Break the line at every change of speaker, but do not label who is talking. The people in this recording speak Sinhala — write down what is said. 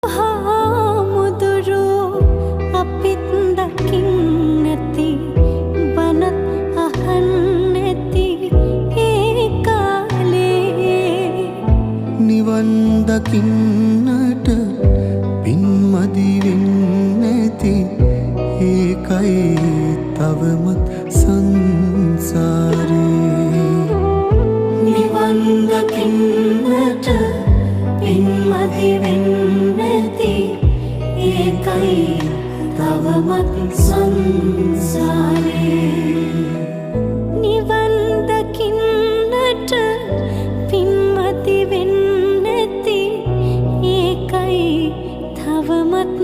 හාමුදුරු අපිත් දකින්නැති බනත් අහන්නැති ඒ කාලේ
නිවන් දකින්නට පින්මදි වෙන්නැති ඒකයි තවමත් සංසාරේ
නිවන් දකින්නට පින්මදි වෙන්නැති ඒකයි තවමත් සංසාරේ නිවන් දකින්නට පින්මදි වෙන්නැති ඒකයි තවමත්